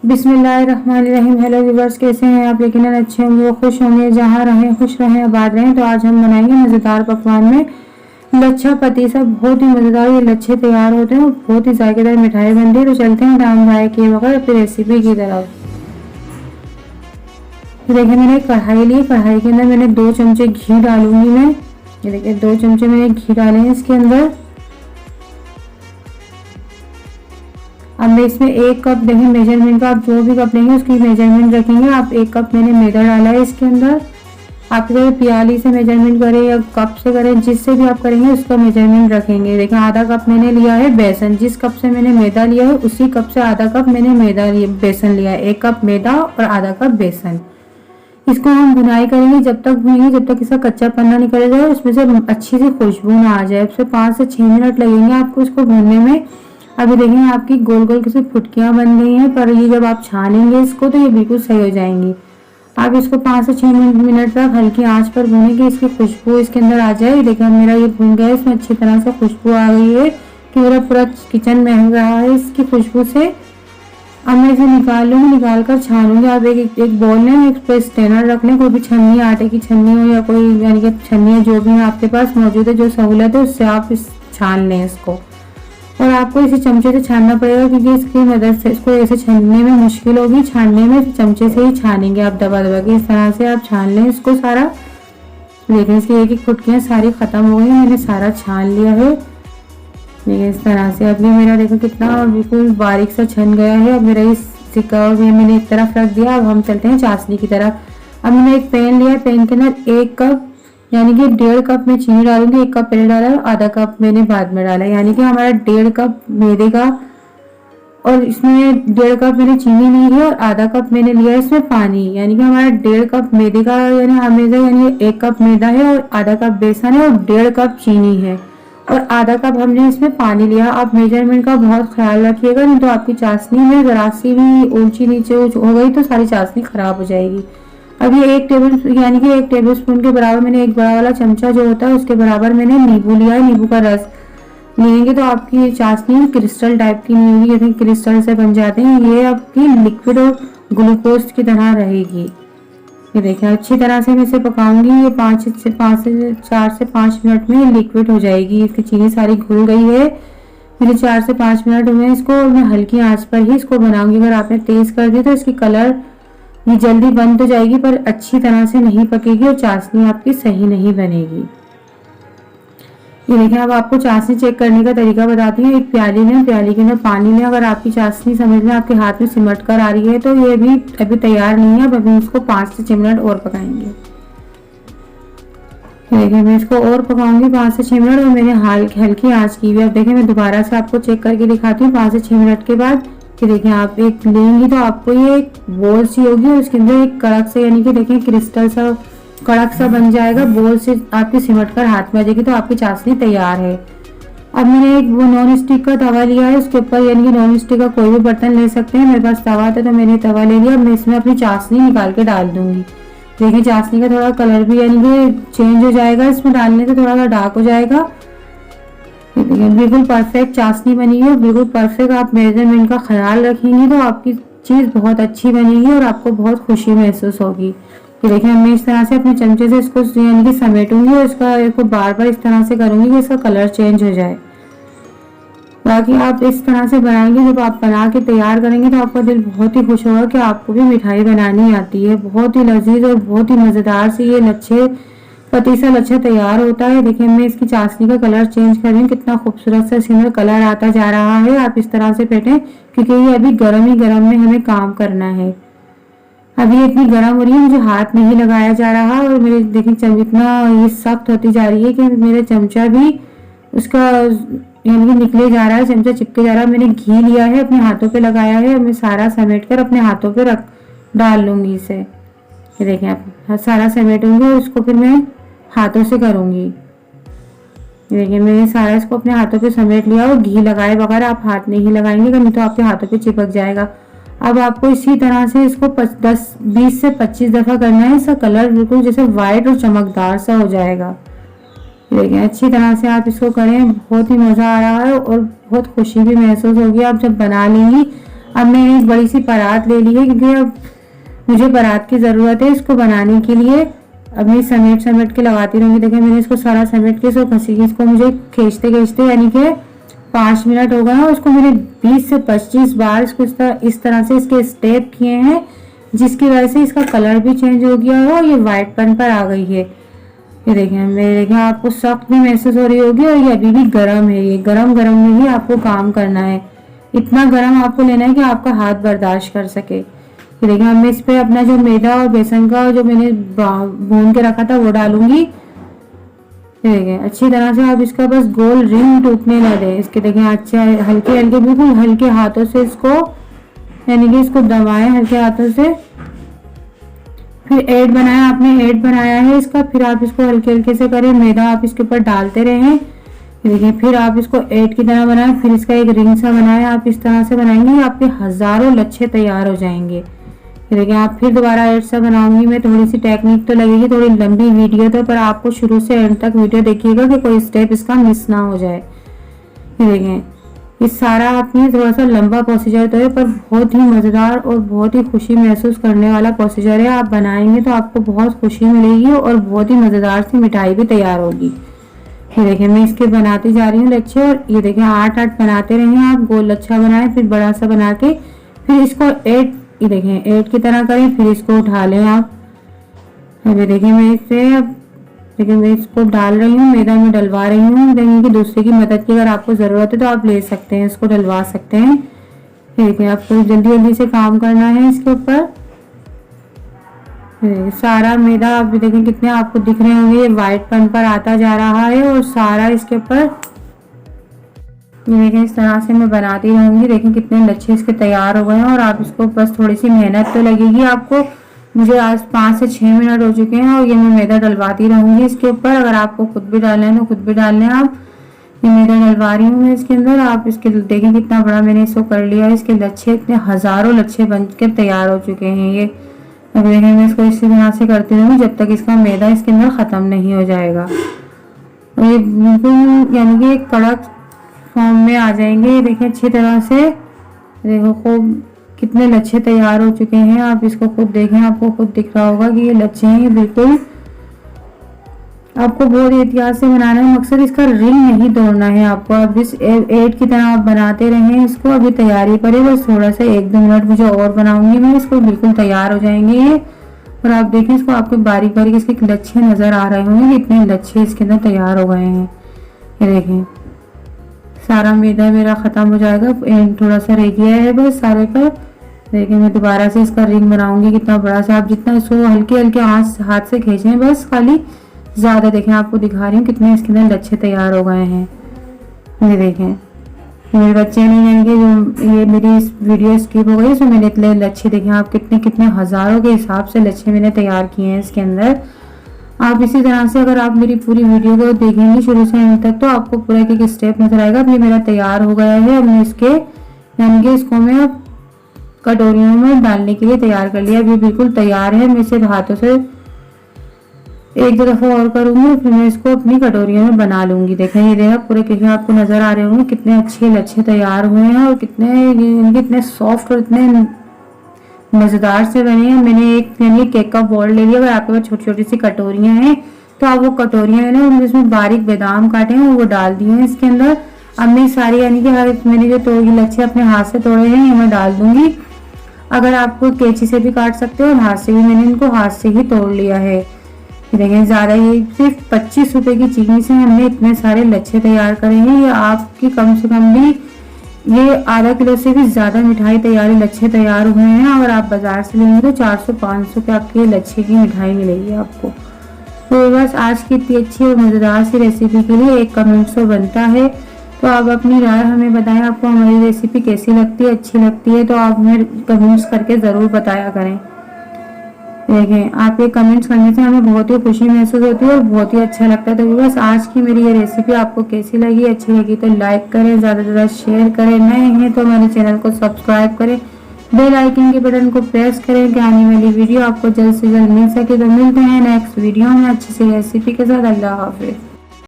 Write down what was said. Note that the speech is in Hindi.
बिस्मिल्लाहिर्रहमानिर्रहीम। हेलो व्यूवर्स, कैसे हैं आप? यकीनन अच्छे होंगे, खुश होंगे, जहाँ रहें खुश रहें, आबाद रहें। तो आज हम बनाएंगे मज़ेदार पकवान में लच्छा पतीसा। बहुत ही मज़ेदार ये लच्छे तैयार होते हैं और बहुत ही जायकेदार मिठाई बनती है। तो चलते हैं दाम जाए किए बगैर अपनी रेसिपी की तरफ। तो देखिए, मैंने एक कढ़ाई ली। कढ़ाई के अंदर मैंने 2 चमचे घी डालूंगी मैं। ये देखिए 2 चमचे मैंने घी डाले हैं इसके अंदर। अब मैं इसमें 1 कप, देखिए मेजरमेंट का आप जो भी कप लेंगे उसकी मेजरमेंट रखेंगे। आप 1 कप मैंने मैदा डाला है इसके अंदर। आप अगर प्याली से मेजरमेंट करें या कप से करें, जिससे भी आप करेंगे उसका मेजरमेंट रखेंगे। देखिए आधा कप मैंने लिया है बेसन। जिस कप से मैंने मैदा लिया है उसी कप से आधा कप मैंने बेसन लिया है। 1 कप मैदा और आधा कप बेसन। इसको हम भुनाई करेंगे, जब तक भूनेंगे जब तक इसका कच्चा पन्ना निकल जाए, उसमें से अच्छी सी खुशबू ना आ जाए। उससे 5 से 6 मिनट लगेंगे आपको इसको भूनने में। अभी देखेंगे आपकी गोल गोल किसी फुटकियां बन गई हैं, पर ये जब आप छानेंगे इसको तो ये बिल्कुल सही हो जाएंगी। आप इसको 5 से 6 मिनट तक हल्की आंच पर भूनेंगे, इसकी खुशबू इसके अंदर आ जाए। देखिए मेरा ये भून गया है, इसमें अच्छी तरह से खुशबू आ गई है कि मेरा पूरा किचन महक रहा है इसकी खुशबू से। अब मैं इसे निकाल लूँगी, निकाल कर छानूंगी। आप एक बोल लें, एक पे स्ट्रेनर रख लें, कोई भी छन्नी, आटे की छन्नी हो या कोई यानी कि छन्नी जो भी है आपके पास मौजूद है, जो सहूलत है उससे आप इस छान लें इसको। और आपको इसे चमचे से छानना पड़ेगा क्योंकि इसकी मदद से इसको ऐसे छानने में मुश्किल होगी। छानने में चमचे से ही छानेंगे आप, दबा दबा के। इस तरह से आप छान लें इसको सारा। देखिए इसकी एक एक फुटकियाँ सारी खत्म हो गई, मैंने सारा छान लिया है। देखिए इस तरह से। अब ये मेरा देखो कितना बिल्कुल बारीक सा छन गया है। अब मेरा इस सिक्का भी मैंने एक तरफ रख दिया। अब हम चलते हैं चाशनी की तरफ। अब मैंने एक पैन लिया, पैन के अंदर 1 कप यानी कि 1.5 कप मैं चीनी डालूंगी। 1 कप पहले डाला और आधा कप मैंने बाद में डाला, यानी कि हमारा 1.5 कप मैदे का। और इसमें 1.5 कप मैंने चीनी ली है और आधा कप मैंने लिया है इसमें पानी, यानी कि हमारा 1.5 कप मैदे का यानी 1 कप मैदा है और आधा कप बेसन है और 1.5 कप चीनी है और आधा कप हमने इसमें पानी लिया। आप मेजरमेंट का बहुत ख्याल रखिएगा, नहीं तो आपकी चाशनी में जरा सी भी ऊंची नीचे हो गई तो सारी चाशनी खराब हो जाएगी। अब ये 1 टेबल स्पून के बराबर मैंने, एक बड़ा वाला चमचा जो होता है उसके बराबर मैंने नींबू लिया है। नींबू का रस लेंगे तो आपकी चाशनी क्रिस्टल टाइप की नहीं होगी, जैसे क्रिस्टल से बन जाते हैं। ये आपकी लिक्विड और ग्लूकोज की तरह रहेगी। ये देखिए अच्छी तरह से मैं इसे पकाऊंगी। ये 4 से 5 मिनट में लिक्विड हो जाएगी। इसकी चीनी सारी घुल गई है। मेरे 4 से 5 मिनट हुए इसको। मैं हल्की आंच पर ही इसको बनाऊंगी। अगर आपने तेज कर दी तो इसकी कलर ये जल्दी बन तो जाएगी पर अच्छी तरह से नहीं पकेगी और चाशनी आपकी सही नहीं बनेगी। ये देखिए अब आपको चाशनी चेक करने का तरीका बताती हूँ। एक प्याली लें, प्याली के अंदर पानी लें। अगर आपकी चाशनी समझ में आपके हाथ में सिमट कर आ रही है तो ये भी अभी तैयार नहीं है। अब अभी इसको 5 से 6 मिनट और पकाएंगे। देखिए मैं इसको और पकाऊंगी 5 से 6 मिनट और मैंने हल्की आंच की हुई। अब देखिए मैं दोबारा से आपको चेक करके दिखाती हूँ 5 से 6 मिनट के बाद कि देखिए आप एक लेंगी तो आपको ये एक बोल सी होगी और उसके अंदर एक कड़क से यानी कि देखिए क्रिस्टल सा कड़क सा बन जाएगा। बोल से आपकी सिमट कर हाथ में आ जाएगी तो आपकी चाशनी तैयार है। अब मैंने एक वो नॉन स्टिक का तवा लिया है, उसके ऊपर यानी कि नॉन स्टिक का कोई भी बर्तन ले सकते हैं। मेरे पास तवा था तो मैंने तवा ले लिया। मैं इसमें अपनी चाशनी निकाल के डाल दूंगी। देखिए चाशनी का थोड़ा कलर भी यानी कि चेंज हो जाएगा, इसमें डालने से थोड़ा सा डार्क हो जाएगा। बिल्कुल परफेक्ट चाशनी बनी है, बिल्कुल परफेक्ट। आप मेजरमेंट का ख्याल रखेंगी तो आपकी चीज़ बहुत अच्छी बनेगी और आपको बहुत खुशी महसूस होगी। तो देखिए मैं इस तरह से अपने चमचे से इसको यानी कि समेटूंगी और इसको बार बार इस तरह से करूंगी कि इसका कलर चेंज हो जाए। बाकी आप इस तरह से बनाएंगे, जब आप बना के तैयार करेंगे तो आपका दिल बहुत ही खुश होगा कि आपको भी मिठाई बनानी आती है। बहुत ही लजीज और बहुत ही मज़ेदार से ये लच्छे पतीसा लच्छा तैयार होता है। देखिए मैं इसकी चाशनी का कलर चेंज कर रही हूँ, कितना खूबसूरत सा इसके अंदर कलर आता जा रहा है। आप इस तरह से फेंटें क्योंकि ये अभी गर्म ही गर्म में हमें काम करना है। अभी इतनी गर्म हो रही है, मुझे हाथ नहीं लगाया जा रहा और मेरे देखिए इतना ये सख्त होती जा रही है कि मेरे चमचा भी उसका यानी कि निकले जा रहा है, चमचा चिपके जा रहा है। मैंने घी लिया है, अपने हाथों पे लगाया है। मैं सारा समेट कर अपने हाथों पे डाल लूंगी इसे। ये देखिए आप सारा समेटूंगी और उसको फिर मैं हाथों से करूंगी। देखिए मैंने सारा इसको अपने हाथों पे समेट लिया और घी लगाए बगैर आप हाथ नहीं लगाएंगे नहीं तो आपके हाथों पे चिपक जाएगा। अब आपको इसी तरह से इसको 20 से 25 दफा करना है। इसका कलर बिल्कुल जैसे व्हाइट और चमकदार सा हो जाएगा। देखिए अच्छी तरह से आप इसको करें, बहुत ही मजा आ रहा है और बहुत खुशी भी महसूस होगी आप जब बना लेंगी। अब मैंने एक बड़ी सी परात ले ली है क्योंकि अब मुझे परात की ज़रूरत है इसको बनाने के लिए। अब मैं समेट समेट के लगाती रहूँगी। देखिए मैंने इसको सारा समेट के इसको घसी, इसको मुझे खींचते खींचते यानी कि 5 मिनट हो गए हैं। उसको मैंने 20 से 25 बार इसको इस तरह से इसके स्टेप किए हैं, जिसकी वजह से इसका कलर भी चेंज हो गया है और ये वाइटपन पर आ गई है। ये देखें, मेरे देखें आपको सख्त भी महसूस हो रही होगी और ये अभी भी गर्म है। ये गरम गरम में ही आपको काम करना है, इतना गर्म आपको लेना है कि आपका हाथ बर्दाश्त कर सके। ये देखें, अब मैं इस पे अपना जो मैदा और बेसन का जो मैंने भून के रखा था वो डालूंगी। देखें अच्छी तरह से आप इसका बस गोल रिंग टूटने ना दें इसके। देखें अच्छा हल्के हल्के बिल्कुल हल्के हाथों से इसको यानी कि इसको दबाएं हल्के हाथों से। फिर ऐड बनाया, आपने ऐड बनाया है इसका, फिर आप इसको हल्के हल्के से करें, मैदा आप इसके ऊपर डालते रहें। देखिए फिर आप इसको ऐड की तरह बनाएं, फिर इसका एक रिंग सा बनाएं। आप इस तरह से बनाएंगे आपके हजारों लच्छे तैयार हो जाएंगे। देखिए आप फिर दोबारा ऐड सा बनाऊंगी मैं। थोड़ी सी टेक्निक तो लगेगी, थोड़ी लंबी वीडियो तो, पर आपको शुरू से एंड तक वीडियो देखिएगा कि कोई स्टेप इसका मिस ना हो जाए। देखें ये सारा आपने थोड़ा सा लंबा प्रोसीजर तो है, पर बहुत ही मज़ेदार और बहुत ही खुशी महसूस करने वाला प्रोसीजर है। आप बनाएंगे तो आपको बहुत खुशी मिलेगी और बहुत ही मज़ेदार सी मिठाई भी तैयार होगी। ये देखें मैं इसके बनाती जा रही हूँ लच्छे, और ये देखें 8-8 बनाते रहें आप। गोल लच्छा बनाएं, फिर बड़ा सा बना के फिर इसको ऐड, ये देखें ऐड की तरह करें, फिर इसको उठा लें आप। अभी देखें मैं इसे लेकिन मैं इसको डाल रही हूँ, मैदा में डलवा रही हूँ। देखिए कि दूसरे की मदद की अगर आपको ज़रूरत है तो आप ले सकते हैं, इसको डलवा सकते हैं। देखिए आपको जल्दी जल्दी से काम करना है इसके ऊपर। सारा मैदा आप देखें कितने आपको दिख रहे होंगे, ये वाइटपन पर आता जा रहा है और सारा इसके ऊपर देखें इस तरह से मैं बनाती रहूँगी। देखें कितने लच्छे इसके तैयार हो गए हैं। और आप इसको बस थोड़ी सी मेहनत तो लगेगी आपको। मुझे आज 5 से 6 मिनट हो चुके हैं और ये मैं मैदा डलवाती रहूंगी इसके ऊपर। अगर आपको खुद भी डालना है तो खुद भी डाल लें आप। ये मैदा डलवा रही हूँ मैं इसके अंदर। आप इसके देखें कितना बड़ा मैंने इसको कर लिया। इसके लच्छे इतने हजारों लच्छे बनकर तैयार हो चुके हैं ये। अब देखें मैं इसको इसी तरह से करती रहूँगी जब तक इसका मैदा इसके अंदर ख़त्म नहीं हो जाएगा। ये बिल्कुल यानी कि कड़क फॉर्म में आ जाएंगे। देखें अच्छी तरह से, देखो खूब कितने लच्छे तैयार हो चुके हैं। आप इसको खुद देखें, आपको खुद दिख रहा होगा कि ये लच्छे हैं। ये बिल्कुल आपको बहुत एहतियात से बनाना है, मकसद इसका रिंग नहीं तोड़ना है आपको। अब इस ऐड की तरह आप बनाते रहें इसको। अभी तैयारी पर है, बस थोड़ा सा 1-2 मिनट मुझे और बनाऊंगी मैं इसको, बिल्कुल तैयार हो जाएंगे ये। और आप देखें इसको, आपको बारीक बारीक इसके लच्छे नजर आ रहे होंगे, इतने लच्छे इसके अंदर तैयार हो गए हैं। ये देखें सारा मैदा मेरा खत्म हो जाएगा, एंड थोड़ा सा रह गया है बस सारे पर। देखिए मैं दोबारा से इसका रिंग बनाऊंगी कितना बड़ा सा। आप जितना इसको हल्के हल्के हाथ से खींचें बस, खाली ज़्यादा। देखें आपको दिखा रही हूँ कितने इसके अंदर लच्छे तैयार हो गए हैं। ये देखें मेरे बच्चे नहीं जाएंगे जो ये मेरी इस वीडियो स्किप हो गई, इसमें मैंने इतने लच्छे देखें आप कितने कितने हज़ारों के हिसाब से लच्छे मैंने तैयार किए हैं इसके अंदर। आप इसी तरह से अगर आप मेरी पूरी वीडियो को देखेंगे शुरू से अंत तक तो आपको पूरा एक एक स्टेप नजर आएगा। अब ये मेरा तैयार हो गया है। अब मैं इसके यानी कि इसको मैं अब कटोरियों में डालने के लिए तैयार कर लिया। अभी बिल्कुल तैयार है। मैं इसे हाथों से एक 2 दफा और करूंगी, फिर मैं इसको अपनी कटोरियों में बना लूंगी। देखें ये देखा पूरे कितने आपको नजर आ रहे होंगे कितने अच्छे लच्छे तैयार हुए हैं और कितने सॉफ्ट और इतने मजेदार से बने हैं। मैंने एक यानी केक का बॉल ले लिया। अगर आपके पास छोटी छोटी सी कटोरियां हैं तो आप वो कटोरियां ना जिसमें बारीक बादाम काटे हैं वो डाल दिए हैं इसके अंदर। अब मैं सारी यानी कि मैंने जो तोड़ी लच्छे अपने हाथ से तोड़े हैं ये मैं डाल दूंगी। अगर आपको कैंची से भी काट सकते हो और हाथ से भी, मैंने इनको हाथ से ही तोड़ लिया है। देखें ज़्यादा, ये सिर्फ 25 रुपए की चीनी से हमने इतने सारे लच्छे तैयार करे हैं। ये आपकी कम से कम भी ये आधा किलो से भी ज़्यादा मिठाई तैयार लच्छे तैयार हुए हैं। अगर आप बाजार से लेंगे तो 400-500 के आपके लच्छे की मिठाई मिलेगी आपको। तो बस आज की इतनी अच्छी और मज़ेदार सी रेसिपी के लिए एक कमेंट तो बनता है। तो आप अपनी राय हमें बताएं, आपको हमारी रेसिपी कैसी लगती है, अच्छी लगती है तो आप हमें कमेंट्स करके ज़रूर बताया करें। देखें आपके कमेंट्स करने से हमें बहुत ही खुशी महसूस होती है और बहुत ही अच्छा लगता है। तो बस आज की मेरी ये रेसिपी आपको कैसी लगी, अच्छी लगी तो लाइक करें, ज़्यादा से ज़्यादा शेयर करें, नए हैं तो हमारे चैनल को सब्सक्राइब करें, बेल आइकन के बटन को प्रेस करें कि आने वाली वीडियो आपको जल्द से जल्द मिल सके। तो मिलते हैं नेक्स्ट वीडियो में अच्छी सी रेसिपी के साथ। अल्लाह हाफिज़।